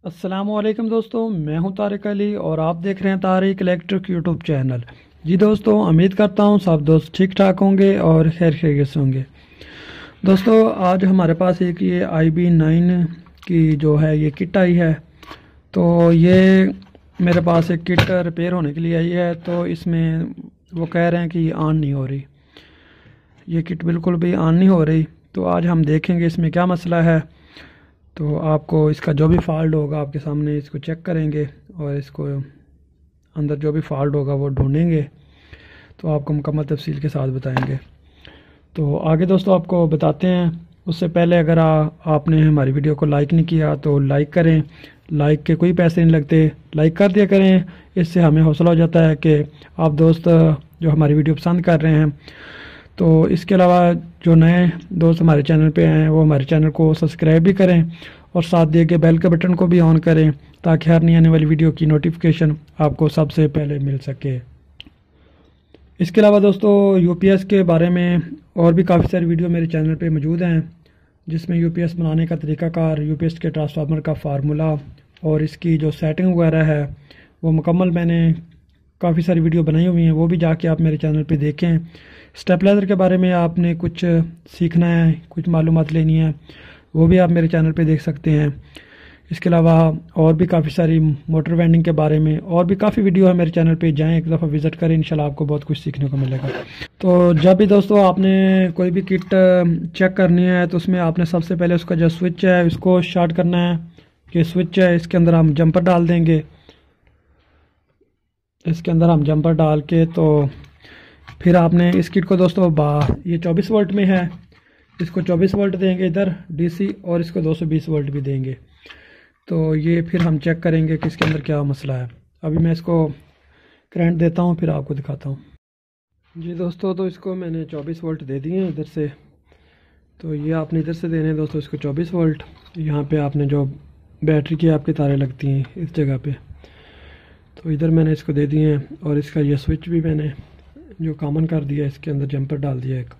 السلام علیکم دوستوں، میں ہوں طارق علی اور آپ دیکھ رہے ہیں طارق الیکٹرک یوٹیوب چینل۔ جی دوستوں، امید کرتا ہوں سب دوست ٹھیک ٹھاک ہوں گے اور خیر خیریت سے ہوں گے۔ دوستوں، آج ہمارے پاس ایک یہ IB9 کی جو ہے یہ کٹ آئی ہے، تو یہ میرے پاس ایک کٹ ریپیئر ہونے کے لیے آئی ہے، تو اس میں وہ کہہ رہے ہیں کہ یہ آن نہیں ہو رہی، یہ کٹ بالکل بھی آن نہیں ہو رہی۔ تو آج ہم دیکھیں گے اس میں کیا مسئلہ ہے، تو آپ کو اس کا جو بھی فالٹ ہوگا آپ کے سامنے اس کو چیک کریں گے اور اس کو اندر جو بھی فالٹ ہوگا وہ ڈھونڈیں گے، تو آپ کو مکمل تفصیل کے ساتھ بتائیں گے۔ تو آگے دوستوں آپ کو بتاتے ہیں، اس سے پہلے اگر آپ نے ہماری ویڈیو کو لائک نہیں کیا تو لائک کریں، لائک کے کوئی پیسے نہیں لگتے، لائک کر دیا کریں، اس سے ہمیں حوصلہ ہو جاتا ہے کہ آپ دوست جو ہماری ویڈیو پسند کر رہے ہیں۔ تو اس کے علاوہ جو نئے دوست ہمارے چینل پہ ہیں وہ ہمارے چینل کو سبسکرائب بھی کریں اور ساتھ دے کے بیل کے بٹن کو بھی آن کریں تاکہ ہر نئی آنے والی ویڈیو کی نوٹیفیکیشن آپ کو سب سے پہلے مل سکے۔ اس کے علاوہ دوستو UPS کے بارے میں اور بھی کافی ساری ویڈیو میرے چینل پہ موجود ہیں، جس میں UPS بنانے کا طریقہ کار، UPS کے ٹرانسفارمر کا فارمولا اور اس کی جو سیٹنگ وغیرہ ہے وہ مکمل میں نے کافی ساری ویڈیو بنائی ہوئی ہیں، وہ بھی جا کے آپ میرے چینل پہ دیکھیں۔ اسٹیپلائزر کے بارے میں آپ نے کچھ سیکھنا ہے، کچھ معلومات لینی ہے، وہ بھی آپ میرے چینل پہ دیکھ سکتے ہیں۔ اس کے علاوہ اور بھی کافی ساری موٹر وینڈنگ کے بارے میں اور بھی کافی ویڈیو ہے میرے چینل پہ، جائیں ایک دفعہ وزٹ کریں، انشاءاللہ آپ کو بہت کچھ سیکھنے کو ملے گا۔ تو جب بھی دوستو آپ نے کوئی بھی کٹ چیک کرنی ہے تو اس میں آپ نے سب سے پہلے اس کا جو سوئچ ہے اس کو شارٹ کرنا ہے، کہ سوئچ ہے اس کے اندر ہم جمپر ڈال دیں گے، اس کے اندر ہم جمپر ڈال کے تو پھر آپ نے اس کٹ کو دوستو یہ 24 وولٹ میں ہے، اس کو 24 وولٹ دیں گے ادھر DC، اور اس کو 220 وولٹ بھی دیں گے۔ تو یہ پھر ہم چیک کریں گے کہ اس کے اندر کیا مسئلہ ہے۔ ابھی میں اس کو کرنٹ دیتا ہوں پھر آپ کو دکھاتا ہوں۔ جی دوستو، تو اس کو میں نے 24 وولٹ دے دیے ہیں ادھر سے، تو یہ آپ نے ادھر سے دینے ہیں دوستو اس کو 24 وولٹ۔ یہاں پہ آپ نے جو بیٹری کی آپ کی تاریں لگتی ہیں اس جگہ پہ، تو ادھر میں نے اس کو دے دیے ہیں، اور اس کا یہ سوئچ بھی میں نے جو کامن کر دیا، اس کے اندر جمپر ڈال دیا ایک،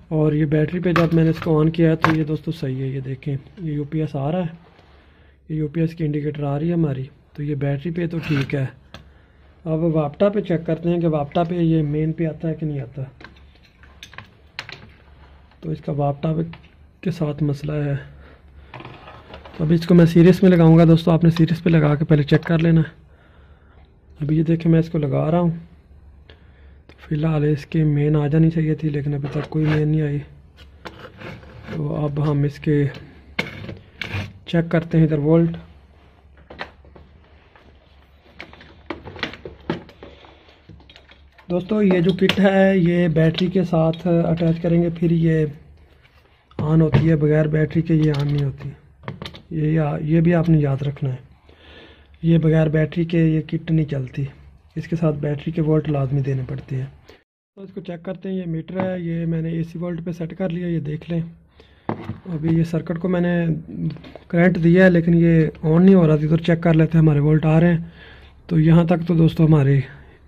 اور یہ بیٹری پہ جب میں نے اس کو آن کیا ہے تو یہ دوستو صحیح ہے، یہ دیکھیں یہ UPS آ رہا ہے، یہ UPS کی انڈیکیٹر آ رہی ہے ہماری، تو یہ بیٹری پہ تو ٹھیک ہے۔ اب واپٹا پہ چیک کرتے ہیں کہ واپٹا پہ یہ مین پہ آتا ہے کہ نہیں آتا، تو اس کا واپٹا کے ساتھ مسئلہ ہے۔ تو ابھی اس کو میں سیریس میں لگاؤں گا دوستو، آپ نے سیریس پہ لگا کے پہلے چیک کر لینا ہے۔ ابھی یہ دیکھیں میں اس کو لگا رہا ہوں، تو فی الحال اس کی مین آ جانی چاہیے تھی لیکن ابھی تک کوئی مین نہیں آئی۔ تو اب ہم اس کے چیک کرتے ہیں ادھر وولٹ۔ دوستو یہ جو کٹ ہے یہ بیٹری کے ساتھ اٹیچ کریں گے پھر یہ آن ہوتی ہے، بغیر بیٹری کے یہ آن نہیں ہوتی، یہ بھی آپ نے یاد رکھنا ہے، یہ بغیر بیٹری کے یہ کٹ نہیں چلتی، اس کے ساتھ بیٹری کے وولٹ لازمی دینے پڑتے ہیں۔ تو اس کو چیک کرتے ہیں، یہ میٹر ہے، یہ میں نے AC وولٹ پہ سیٹ کر لیا، یہ دیکھ لیں۔ ابھی یہ سرکٹ کو میں نے کرنٹ دیا ہے لیکن یہ آن نہیں ہو رہا تھی، ادھر چیک کر لیتے ہیں، ہمارے وولٹ آ رہے ہیں۔ تو یہاں تک تو دوستو ہماری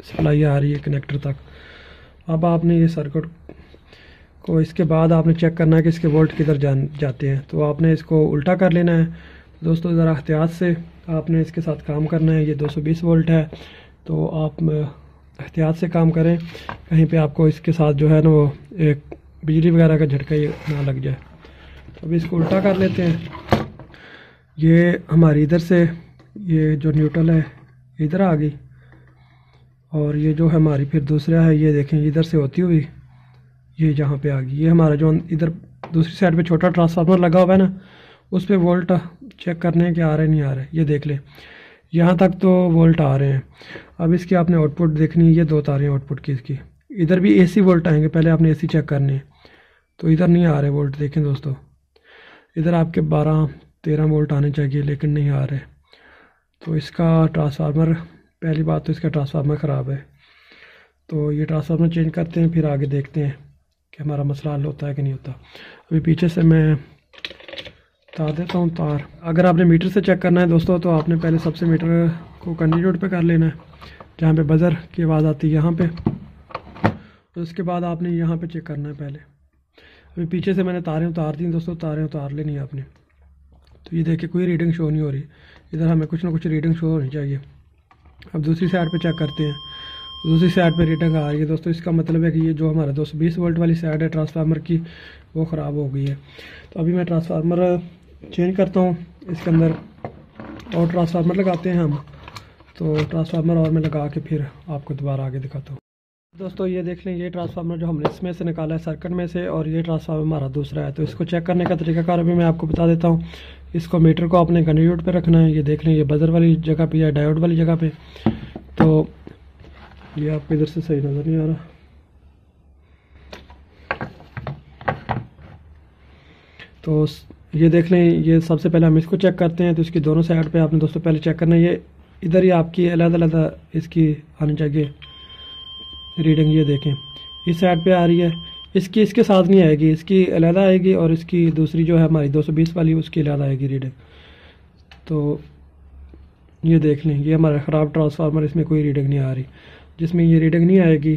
سپلائی آ رہی ہے کنیکٹر تک۔ اب آپ نے یہ سرکٹ کو اس کے بعد آپ نے چیک کرنا ہے کہ اس کے وولٹ کدھر جاتے ہیں، تو آپ نے اس کو الٹا کر لینا ہے۔ دوستو ذرا احتیاط سے آپ نے اس کے ساتھ کام کرنا ہے، یہ 220 وولٹ ہے، تو آپ احتیاط سے کام کریں، کہیں پہ آپ کو اس کے ساتھ جو ہے نا وہ ایک بجلی وغیرہ کا جھٹکا نہ لگ جائے۔ تو ابھی اس کو الٹا کر لیتے ہیں، یہ ہماری ادھر سے یہ جو نیوٹرل ہے ادھر آ گئی، اور یہ جو ہماری پھر دوسرا ہے یہ دیکھیں ادھر سے ہوتی ہوئی یہ جہاں پہ آ گئی، یہ ہمارا جو ادھر دوسری سائڈ پہ چھوٹا ٹرانسفارمر لگا ہوا ہے نا، اس پہ وولٹ چیک کرنے کے آ رہے نہیں آ رہے، یہ دیکھ لیں یہاں تک تو وولٹ آ رہے ہیں۔ اب اس کی آپ نے آؤٹ پٹ دیکھنی ہے، یہ 2 تاریں آؤٹ پٹ کی اس کی، ادھر بھی AC وولٹ آئیں گے، پہلے آپ نے AC چیک کرنے ہیں، تو ادھر نہیں آ رہے وولٹ، دیکھیں دوستو ادھر آپ کے 12-13 وولٹ آنے چاہیے لیکن نہیں آ رہے۔ تو اس کا ٹرانسفارمر، پہلی بات تو اس کا ٹرانسفارمر خراب ہے، تو یہ ٹرانسفارمر چینج کرتے ہیں پھر آگے دیکھتے ہیں کہ ہمارا مسئلہ حل ہوتا ہے کہ نہیں ہوتا۔ ابھی پیچھے سے میں تار دیتا ہوں تار۔ اگر آپ نے میٹر سے چیک کرنا ہے دوستو تو آپ نے پہلے سب سے میٹر کو کنٹینیوٹ پہ کر لینا ہے، جہاں پہ بزر کی آواز آتی ہے یہاں پہ، تو اس کے بعد آپ نے یہاں پہ چیک کرنا ہے پہلے۔ ابھی پیچھے سے میں نے تاریں اتار دیں دوستو، تاریں اتار لینی ہے آپ نے۔ تو یہ دیکھیں کوئی ریڈنگ شو نہیں ہو رہی، ادھر ہمیں کچھ نہ کچھ ریڈنگ شو ہونی چاہیے۔ اب دوسری سائڈ پہ چیک کرتے ہیں، دوسری سائڈ پہ ریڈنگ آ رہی ہے دوستو، اس کا مطلب ہے کہ یہ جو ہمارا 220 وولٹ والی سائڈ ہے ٹرانسفارمر کی وہ خراب ہو گئی ہے۔ تو ابھی میں ٹرانسفارمر چینج کرتا ہوں اس کے اندر، اور ٹرانسفارمر لگاتے ہیں ہم، تو ٹرانسفارمر اور میں لگا کے پھر آپ کو دوبارہ آگے دکھاتا ہوں۔ دوستو یہ دیکھ لیں، یہ ٹرانسفارمر جو ہم نے اس میں سے نکالا ہے سرکٹ میں سے، اور یہ ٹرانسفارمر ہمارا دوسرا ہے۔ تو اس کو چیک کرنے کا طریقہ کار بھی میں آپ کو بتا دیتا ہوں۔ اس کو میٹر کو اپنے کنڈیوٹ پہ رکھنا ہے، یہ دیکھ لیں یہ بزر والی جگہ پہ یا ڈائیوڈ والی جگہ پہ۔ تو یہ آپ کو ادھر سے صحیح نظر نہیں آ رہا، تو یہ دیکھ لیں، یہ سب سے پہلے ہم اس کو چیک کرتے ہیں۔ تو اس کی دونوں سائڈ پہ آپ نے دوستوں پہلے چیک کرنا ہے، یہ ادھر ہی آپ کی علیحدہ علیحدہ اس کی آنی چاہیے ریڈنگ۔ یہ دیکھیں اس سائڈ پہ آ رہی ہے، اس کے ساتھ نہیں آئے گی، اس کی علیحدہ آئے گی، اور اس کی دوسری جو ہے ہماری 220 والی اس کی علیحدہ آئے گی ریڈنگ۔ تو یہ دیکھ لیں، یہ ہمارا خراب ٹرانسفارمر، اس میں کوئی ریڈنگ نہیں آ رہی۔ جس میں یہ ریڈنگ نہیں آئے گی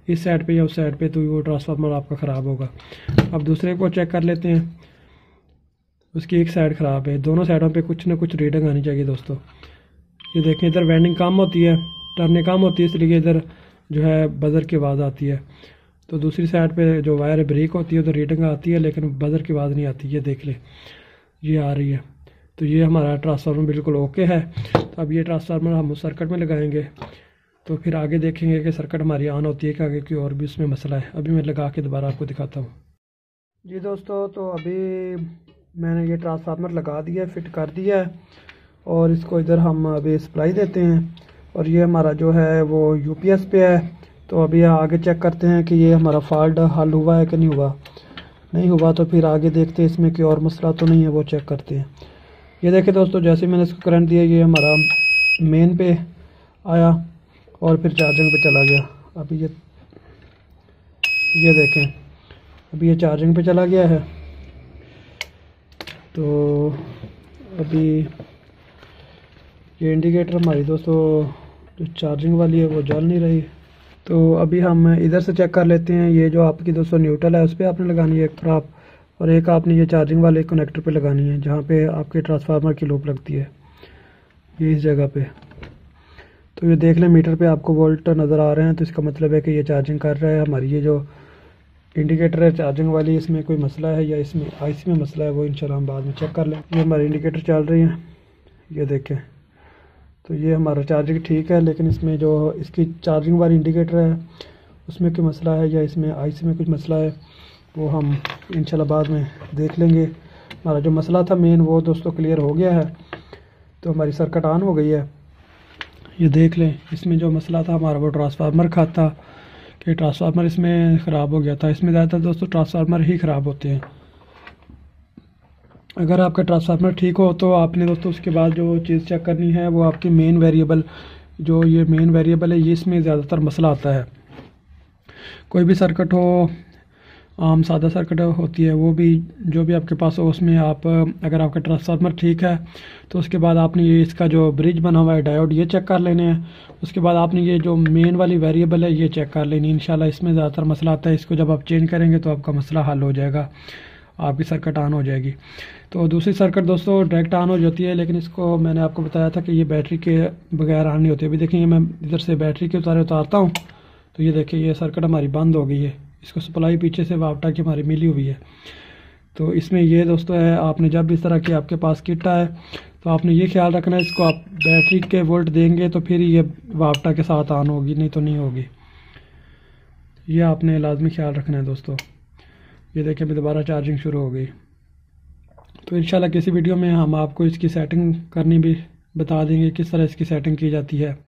اس سائڈ پہ یا اس سائڈ پہ، تو وہ ٹرانسفارمر آپ کا خراب ہوگا۔ اب دوسرے کو چیک کر لیتے ہیں، اس کی ایک سائڈ خراب ہے، دونوں سائڈوں پہ کچھ نہ کچھ ریڈنگ آنی چاہیے دوستو۔ یہ دیکھیں ادھر وینڈنگ کم ہوتی ہے، ٹرنیں کم ہوتی ہے، اس لیے ادھر جو ہے بزر کی آواز آتی ہے۔ تو دوسری سائڈ پہ جو وائر بریک ہوتی ہے ادھر ریڈنگ آتی ہے، لیکن بزر کی آواز نہیں آتی۔ یہ دیکھ لیں یہ آ رہی ہے۔ تو یہ ہمارا ٹرانسفارمر بالکل اوکے ہے۔ تو اب یہ ٹرانسفارمر ہم اس سرکٹ میں لگائیں گے، تو پھر آگے دیکھیں گے کہ سرکٹ ہماری آن ہوتی ہے کہ آگے کوئی اور بھی اس میں مسئلہ ہے۔ ابھی میں لگا کے دوبارہ آپ کو دکھاتا ہوں۔ جی دوستو، تو ابھی میں نے یہ ٹرانسفارمر لگا دیا ہے، فٹ کر دیا ہے، اور اس کو ادھر ہم ابھی سپلائی دیتے ہیں، اور یہ ہمارا جو ہے وہ یو پی ایس پہ ہے۔ تو ابھی آگے چیک کرتے ہیں کہ یہ ہمارا فالٹ حل ہوا ہے کہ نہیں ہوا۔ نہیں ہوا تو پھر آگے دیکھتے ہیں اس میں کوئی اور مسئلہ تو نہیں ہے، وہ چیک کرتے ہیں۔ یہ دیکھیں دوستو، جیسے میں نے اس کو کرنٹ دیا یہ ہمارا مین پہ آیا اور پھر چارجنگ پہ چلا گیا۔ ابھی یہ دیکھیں ابھی یہ چارجنگ پہ چلا گیا ہے۔ تو ابھی یہ انڈیکیٹر ہماری دوستو جو چارجنگ والی ہے وہ جل نہیں رہی۔ تو ابھی ہم ادھر سے چیک کر لیتے ہیں، یہ جو آپ کی دوستو نیوٹرل ہے اس پہ آپ نے لگانی ہے ایک پراپ، اور ایک آپ نے یہ چارجنگ والے کنیکٹر پہ لگانی ہے جہاں پہ آپ کے ٹرانسفارمر کی لوپ لگتی ہے، یہ اس جگہ پہ۔ تو یہ دیکھ لیں میٹر پہ آپ کو وولٹ نظر آ رہے ہیں، تو اس کا مطلب ہے کہ یہ چارجنگ کر رہا ہے۔ ہماری یہ جو انڈیکیٹر ہے چارجنگ والی، اس میں کوئی مسئلہ ہے یا اس میں آئی سی میں مسئلہ ہے، وہ انشاءاللہ ہم بعد میں چیک کر لیں۔ یہ ہماری انڈیکیٹر چل رہی ہیں، یہ دیکھیں۔ تو یہ ہمارا چارجنگ ٹھیک ہے، لیکن اس میں جو اس کی چارجنگ والی انڈیکیٹر ہے اس میں کوئی مسئلہ ہے یا اس میں آئی سی میں کچھ مسئلہ ہے، وہ ہم انشاءاللہ بعد میں دیکھ لیں گے۔ ہمارا جو مسئلہ تھا مین وہ دوستو کلیئر ہو گیا ہے، تو ہماری سرکٹ آن ہو گئی ہے۔ یہ دیکھ لیں اس میں جو مسئلہ تھا ہمارا وہ ٹرانسفارمر کا تھا، کہ ٹرانسفارمر اس میں خراب ہو گیا تھا۔ اس میں زیادہ تر دوستو ٹرانسفارمر ہی خراب ہوتے ہیں۔ اگر آپ کا ٹرانسفارمر ٹھیک ہو تو آپ نے دوستو اس کے بعد جو چیز چیک کرنی ہے وہ آپ کی مین ویریبل، جو یہ مین ویریبل ہے، یہ اس میں زیادہ تر مسئلہ آتا ہے۔ کوئی بھی سرکٹ ہو، عام سادہ سرکٹ ہوتی ہے، وہ بھی جو بھی آپ کے پاس ہو، اس میں آپ اگر آپ کا ٹرانسفارمر ٹھیک ہے تو اس کے بعد آپ نے یہ اس کا جو برج بنا ہوا ہے ڈائیوڈ، یہ چیک کر لینے ہیں۔ اس کے بعد آپ نے یہ جو مین والی ویریبل ہے یہ چیک کر لینی ہے۔ انشاءاللہ اس میں زیادہ تر مسئلہ آتا ہے، اس کو جب آپ چینج کریں گے تو آپ کا مسئلہ حل ہو جائے گا، آپ کی سرکٹ آن ہو جائے گی۔ تو دوسری سرکٹ دوستو ڈائریکٹ آن ہو جاتی ہے، لیکن اس کو میں نے آپ کو بتایا تھا کہ یہ بیٹری کے بغیر آن نہیں ہوتی۔ ابھی دیکھیں میں ادھر سے بیٹری کے اتارتا ہوں، تو یہ دیکھیں یہ سرکٹ ہماری بند ہو گئی ہے، اس کو سپلائی پیچھے سے واپٹا کی ہماری ملی ہوئی ہے۔ تو اس میں یہ دوستو ہے، آپ نے جب اس طرح کی آپ کے پاس کٹ ہے تو آپ نے یہ خیال رکھنا ہے، اس کو آپ بیٹری کے وولٹ دیں گے تو پھر یہ واپٹا کے ساتھ آن ہوگی، نہیں تو نہیں ہوگی۔ یہ آپ نے لازمی خیال رکھنا ہے دوستو۔ یہ دیکھیں ابھی دوبارہ چارجنگ شروع ہو گئی۔ تو انشاءاللہ کسی ویڈیو میں ہم آپ کو اس کی سیٹنگ کرنی بھی بتا دیں گے، کس طرح اس کی سیٹنگ کی جاتی ہے۔